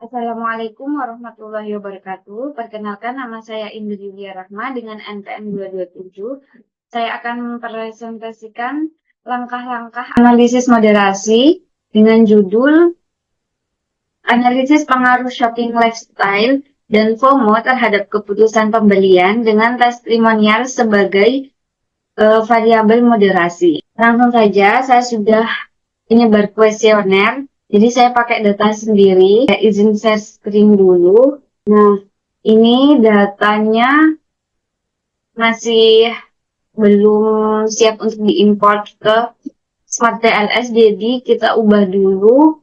Assalamualaikum warahmatullahi wabarakatuh. Perkenalkan, nama saya Indri Yulia Rahma dengan NPM 227. Saya akan mempresentasikan langkah-langkah analisis moderasi dengan judul Analisis Pengaruh Shopping Lifestyle dan FOMO terhadap keputusan pembelian dengan testimonial sebagai variabel moderasi. Langsung saja, saya sudah menyebar kuesioner. Jadi saya pakai data sendiri. Saya izin share screen dulu. Nah, ini datanya masih belum siap untuk diimport ke Smart TLS. Jadi kita ubah dulu.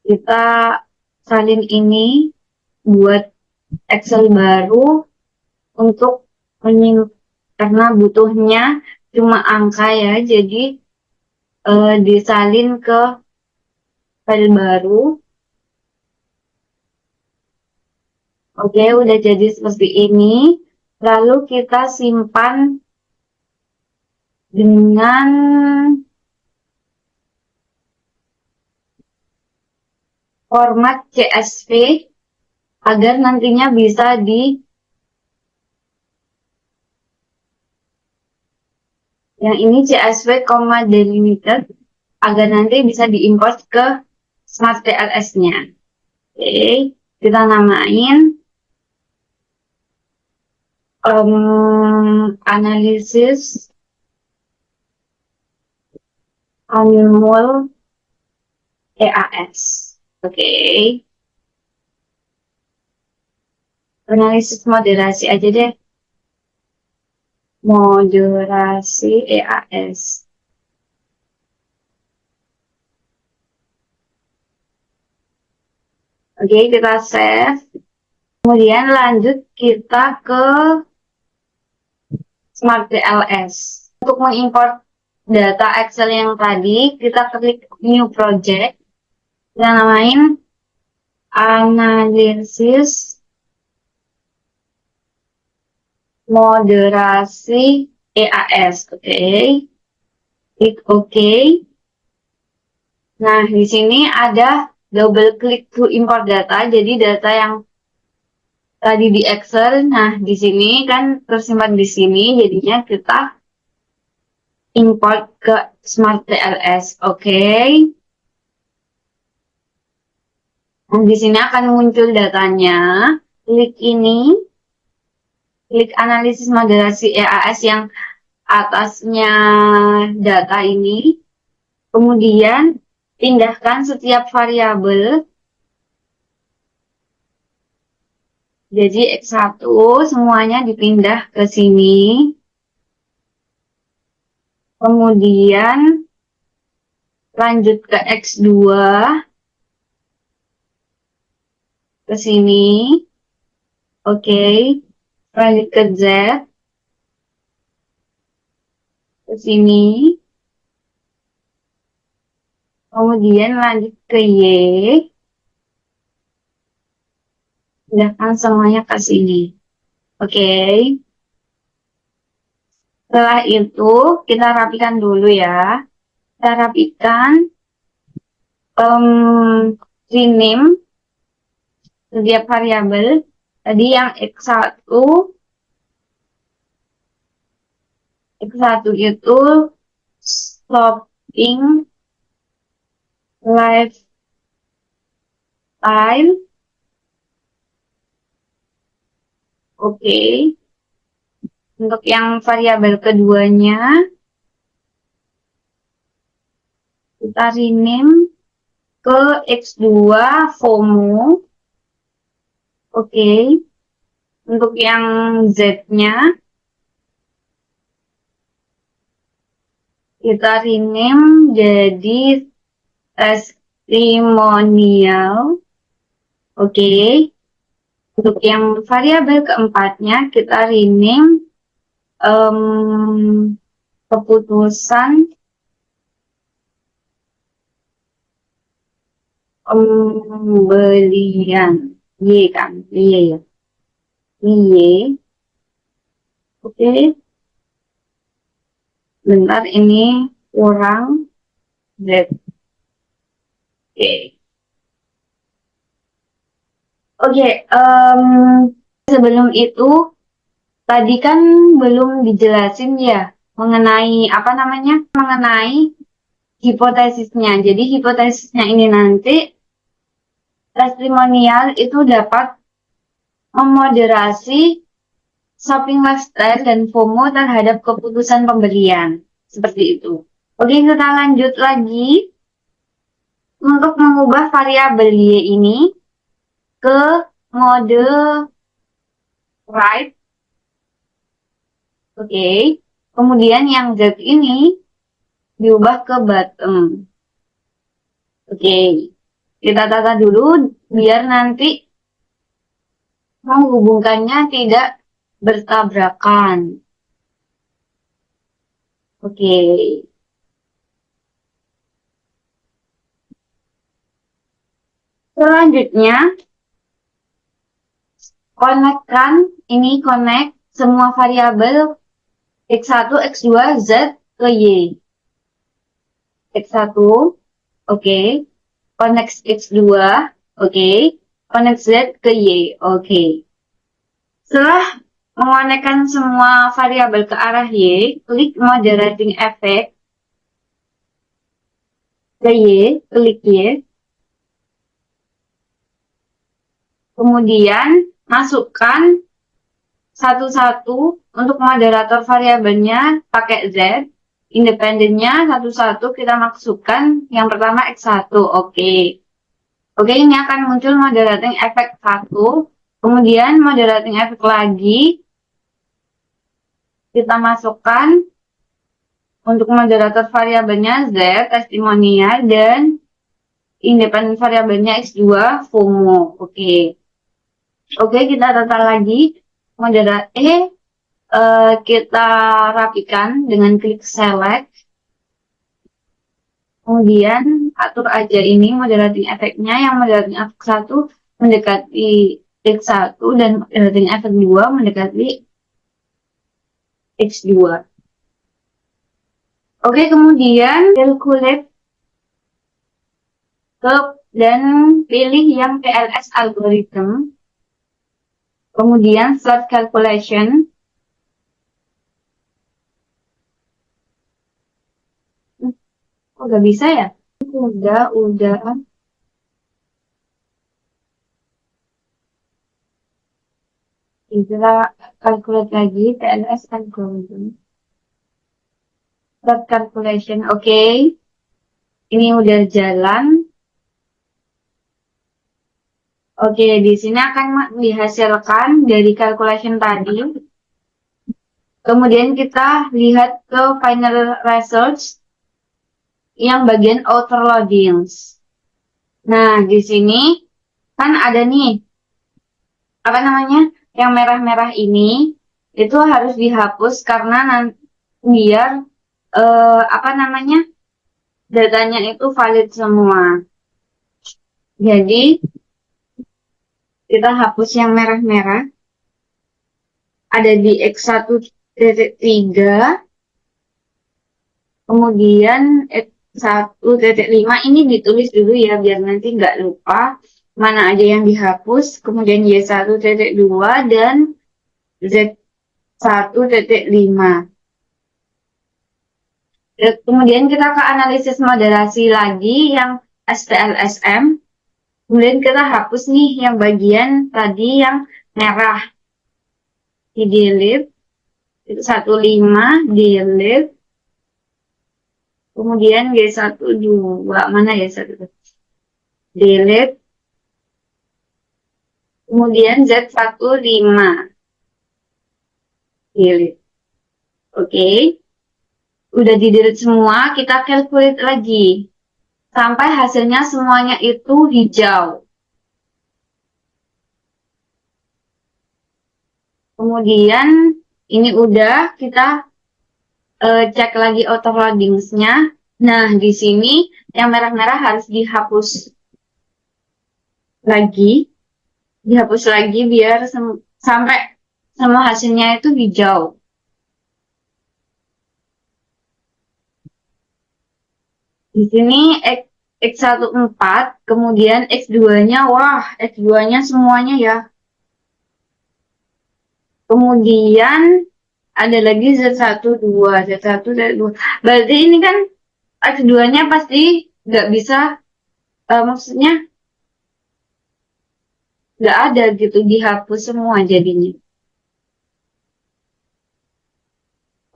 Kita salin ini buat Excel baru untuk karena butuhnya cuma angka ya. Jadi disalin ke file baru. Oke, udah jadi seperti ini. Lalu kita simpan dengan format CSV agar nantinya bisa yang ini CSV, delimited agar nanti bisa diimport ke Smart TLS-nya. Oke, kita namain analisis annual EAS. Oke. Analisis moderasi aja deh. Moderasi EAS. Oke, kita save. Kemudian lanjut kita ke Smart TLS. Untuk mengimport data Excel yang tadi, kita klik New Project. Kita namain Analisis Moderasi EAS. Oke. Klik OK. Nah, di sini ada double klik to import data. Jadi data yang tadi di Excel, nah di sini kan tersimpan di sini, jadinya kita import ke Smart TLS. Oke. Nah, di sini akan muncul datanya. Klik ini, klik analisis moderasi EAS yang atasnya data ini. Kemudian pindahkan setiap variabel. Jadi X1 semuanya dipindah ke sini. Kemudian lanjut ke X2. Ke sini. Oke. Lanjut ke Z. Ke sini. Kemudian lanjut ke Y. Pindahkan semuanya ke sini. Oke. Setelah itu, kita rapikan dulu ya. Kita rapikan. Rename setiap variabel. Tadi yang X1 itu shopping lifestyle. Oke. Untuk yang variabel keduanya, kita rename ke X2 FOMO. Oke. Untuk yang Z-nya, kita rename jadi testimonial. Oke. Untuk yang variabel keempatnya, kita rename keputusan pembelian. Y kan? Y ya. Y. Oke. Bentar, ini kurang Z. Oke, sebelum itu tadi kan belum dijelasin ya mengenai apa namanya, mengenai hipotesisnya. Jadi hipotesisnya ini nanti testimonial itu dapat memoderasi shopping lifestyle dan FOMO terhadap keputusan pembelian. Seperti itu. Oke, kita lanjut lagi untuk mengubah variabel Y ini ke mode right. Oke. Kemudian yang Z ini diubah ke bottom. Oke. Kita tata dulu biar nanti menghubungkannya tidak bertabrakan. Oke. Selanjutnya, connect semua variabel X1, X2, Z ke Y. X1, oke. Connect X2, oke. Connect Z ke Y, oke. Setelah mengonekkan semua variabel ke arah Y, klik moderating effect ke Y, klik Y. Kemudian masukkan satu-satu untuk moderator variabelnya pakai Z. Independennya satu-satu kita masukkan. Yang pertama X1, oke. Oke, ini akan muncul moderating effect 1. Kemudian moderating effect lagi kita masukkan untuk moderator variabelnya Z, testimonial, dan independen variabelnya X2, FOMO. Oke. Oke, kita tata lagi kita rapikan dengan klik select. Kemudian atur aja ini moderating efeknya, yang moderating efek 1 mendekati X1 dan moderating efek 2 mendekati X2. Oke, kemudian calculate dan pilih yang PLS algorithm. Kemudian start calculation. Kok gak bisa ya? Udah. Kita calculate lagi PLS algorithm. Start calculation, oke. Ini udah jalan. Oke, di sini akan dihasilkan dari calculation tadi. Kemudian kita lihat ke final results yang bagian outer loadings. Nah, di sini kan ada nih, apa namanya, yang merah-merah ini itu harus dihapus karena nanti biar apa namanya, datanya itu valid semua. Jadi kita hapus yang merah-merah, ada di X1.3, kemudian X1.5 ini ditulis dulu ya biar nanti nggak lupa mana aja yang dihapus, kemudian Y1.2 dan Z1.5. Kemudian kita ke analisis moderasi lagi yang SPLSM. Kemudian kita hapus nih yang bagian tadi yang merah. Di delete. Itu 15, delete. Kemudian G12, mana ya satu? Delete. Kemudian Z15. Delete. Oke. Udah di delete semua, kita calculate lagi. Sampai hasilnya semuanya itu hijau. Kemudian ini udah, kita cek lagi auto loadings-nya. Nah, di sini yang merah-merah harus dihapus lagi. Dihapus lagi biar sampai semua hasilnya itu hijau. Di sini X14, kemudian X2-nya, wah, X2-nya semuanya ya. Kemudian ada lagi Z12, Z1, Z2. Berarti ini kan X2-nya pasti nggak bisa, maksudnya nggak ada gitu, dihapus semua jadinya.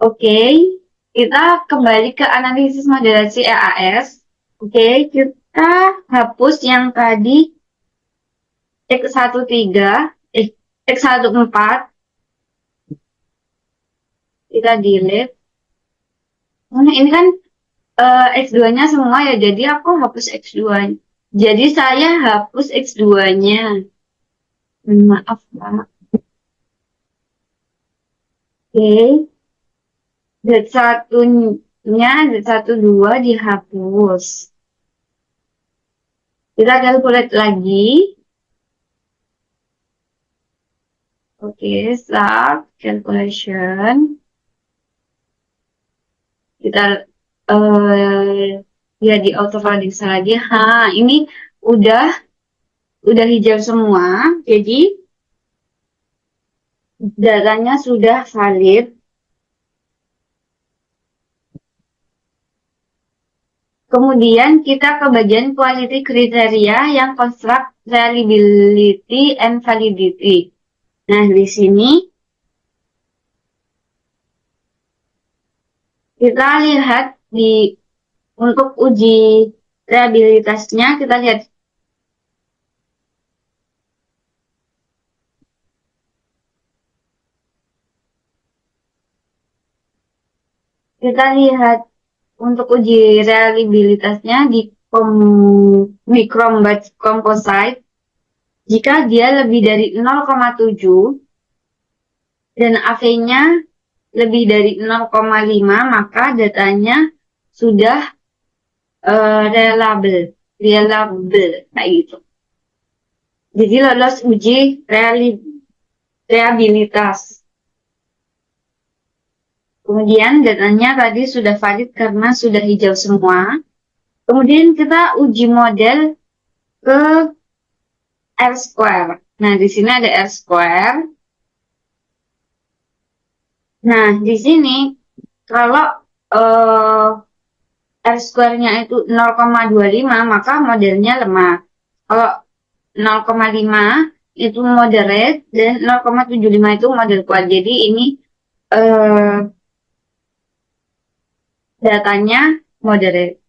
Oke, kita kembali ke analisis moderasi EAS. Oke, kita hapus yang tadi X13, X14, kita delete. Nah, ini kan X2-nya semua ya, jadi aku hapus X2. Jadi saya hapus X2-nya. Maaf, Pak. Oke, Z1-nya, Z12 dihapus. Kita calculate lagi. Oke, start calculation. Kita ya di auto validasi lagi. Ini udah hijau semua. Jadi datanya sudah valid. Kemudian kita ke bagian quality criteria yang construct reliability and validity. Nah, di sini kita lihat untuk uji reliabilitasnya, kita lihat untuk uji reliabilitasnya di Chrome Batch Composite. Jika dia lebih dari 0,7 dan AV-nya lebih dari 0,5, maka datanya sudah reliable kayak gitu. Jadi lolos uji reliabilitas. Kemudian datanya tadi sudah valid karena sudah hijau semua. Kemudian kita uji model ke R-square. Nah, di sini ada R-square. Nah, di sini kalau R-square-nya itu 0,25, maka modelnya lemah. Kalau 0,5 itu moderate dan 0,75 itu model kuat. Jadi ini datanya moderate.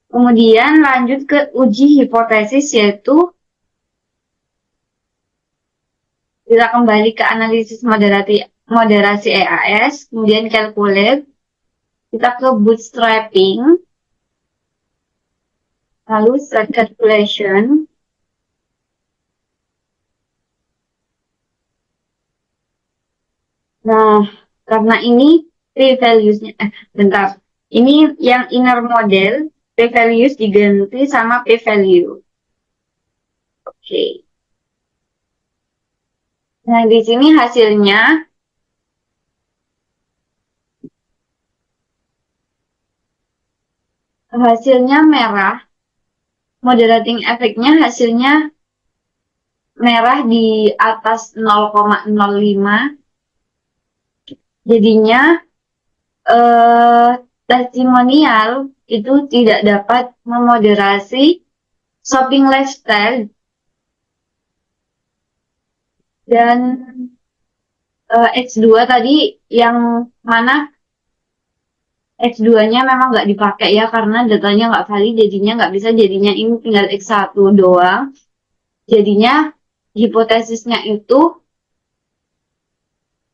Kemudian lanjut ke uji hipotesis, yaitu kita kembali ke analisis moderasi EAS, kemudian calculate, kita ke bootstrapping, lalu start calculation. Nah, karena ini p-values-nya, bentar, ini yang inner model, p-values diganti sama p-value. Oke. Nah, di sini hasilnya merah. Moderating efeknya hasilnya merah di atas 0,05. Jadinya testimonial itu tidak dapat memoderasi shopping lifestyle dan X2 tadi yang mana X2-nya memang nggak dipakai ya karena datanya nggak valid, jadinya nggak bisa, jadinya ini tinggal X1 doang. Jadinya hipotesisnya itu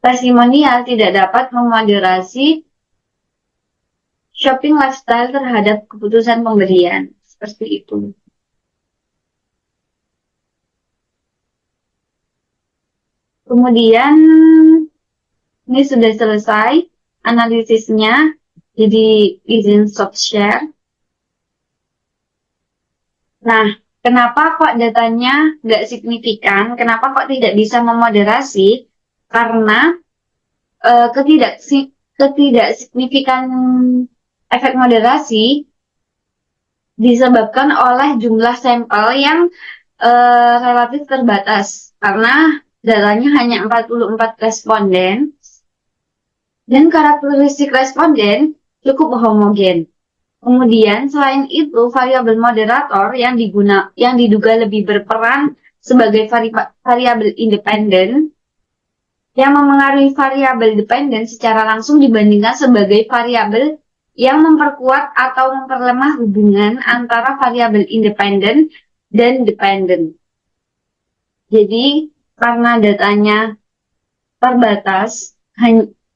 testimonial tidak dapat memoderasi shopping lifestyle terhadap keputusan pembelian. Seperti itu. Kemudian ini sudah selesai analisisnya. Jadi izin stop share. Nah, kenapa kok datanya nggak signifikan? Kenapa kok tidak bisa memoderasi? Karena ketidaksignifikan efek moderasi disebabkan oleh jumlah sampel yang relatif terbatas karena datanya hanya 44 responden dan karakteristik responden cukup homogen. Kemudian selain itu variabel moderator yang diduga lebih berperan sebagai variabel independen yang memengaruhi variabel dependen secara langsung dibandingkan sebagai variabel yang memperkuat atau memperlemah hubungan antara variabel independen dan dependen. Jadi, karena datanya terbatas,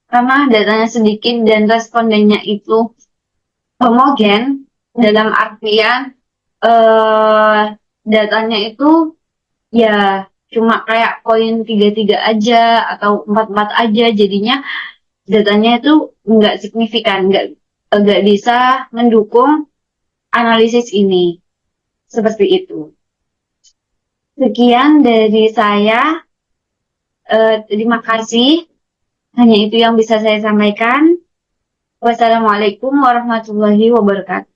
karena datanya sedikit dan respondennya itu homogen, dalam artian datanya itu ya cuma kayak poin 33 aja atau 44 aja, jadinya datanya itu nggak signifikan, nggak bisa mendukung analisis ini. Seperti itu. Sekian dari saya. Terima kasih. Hanya itu yang bisa saya sampaikan. Wassalamualaikum warahmatullahi wabarakatuh.